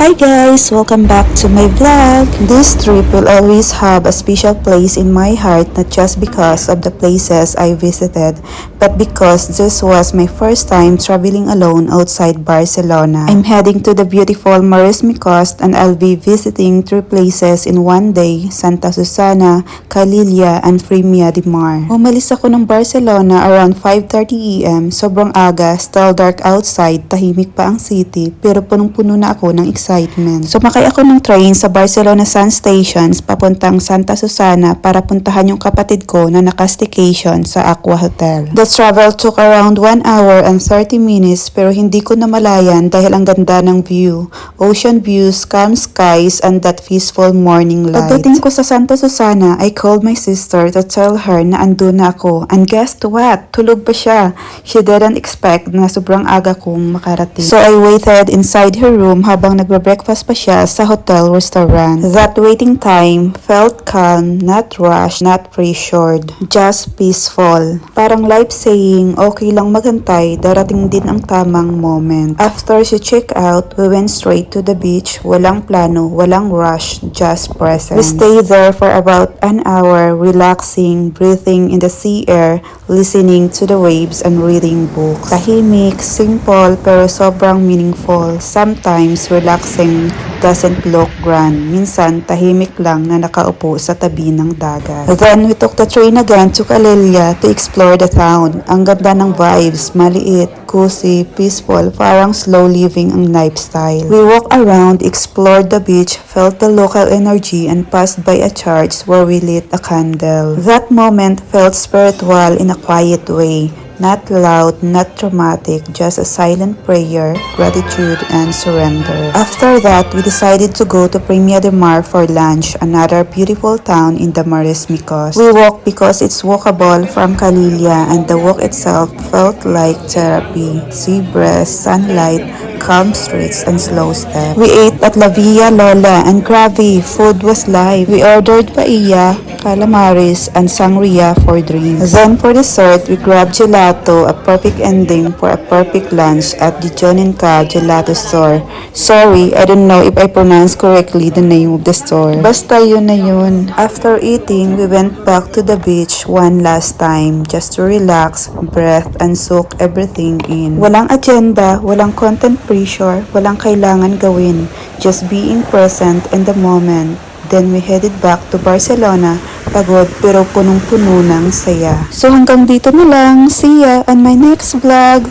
Hi guys! Welcome back to my vlog! This trip will always have a special place in my heart, not just because of the places I visited, but because this was my first time traveling alone outside Barcelona. I'm heading to the beautiful Maresme Coast and I'll be visiting 3 places in one day: Santa Susana, Calilla, and Premià de Mar. Umalis ako ng Barcelona around 5:30 AM. Sobrang aga, still dark outside, tahimik pa ang city, pero punong-puno na ako ng excitement. Sumakay ako ng train sa Barcelona Sun Stations papuntang Santa Susana para puntahan yung kapatid ko na naka-staycation sa Aqua Hotel. The travel took around 1 hour and 30 minutes pero hindi ko namalayan dahil ang ganda ng view. Ocean views, calm skies, and that peaceful morning light. Pagdating ko sa Santa Susana, I called my sister to tell her na andun na ako. And guess what? Tulog pa siya. She didn't expect na sobrang aga kong makarating. So I waited inside her room habang nagbe-breakfast pa siya sa hotel restaurant. That waiting time felt calm, not rushed, not pressured, just peaceful. Parang life saying, okay lang maghantay, darating din ang tamang moment. After she checked out, we went straight to the beach. Walang plano, walang rush, just presence. We stayed there for about an hour, relaxing, breathing in the sea air, listening to the waves, and reading books. Tahimik, simple, pero sobrang meaningful. Sometimes, relaxing doesn't look grand. Minsan, tahimik lang na nakaupo sa tabi ng dagat. Then, we took the train again to Calilla to explore the town. Ang ganda ng vibes, maliit, cozy, peaceful, parang slow living ang lifestyle. We walked around, explored the beach, felt the local energy, and passed by a church where we lit a candle. That moment felt spiritual in a quiet way. Not loud, not dramatic, just a silent prayer, gratitude, and surrender. After that, we decided to go to Premià de Mar for lunch, another beautiful town in the Maresme Coast. We walked because it's walkable from Calilla, and the walk itself felt like therapy. Sea breeze, sunlight, calm streets, and slow steps. We ate at La Villa Lola, and grabe, food was live. We ordered paella, calamares, and sangria for drinks. Then for dessert, we grabbed gelato, a perfect ending for a perfect lunch at the Joninka Gelato Store. Sorry, I don't know if I pronounced correctly the name of the store. Basta yun na yun. After eating, we went back to the beach one last time just to relax, breathe, and soak everything in. Walang agenda, walang content pressure, walang kailangan gawin. Just being present in the moment. Then we headed back to Barcelona, pagod pero punong-puno ng saya. So hanggang dito na lang. See ya on my next vlog!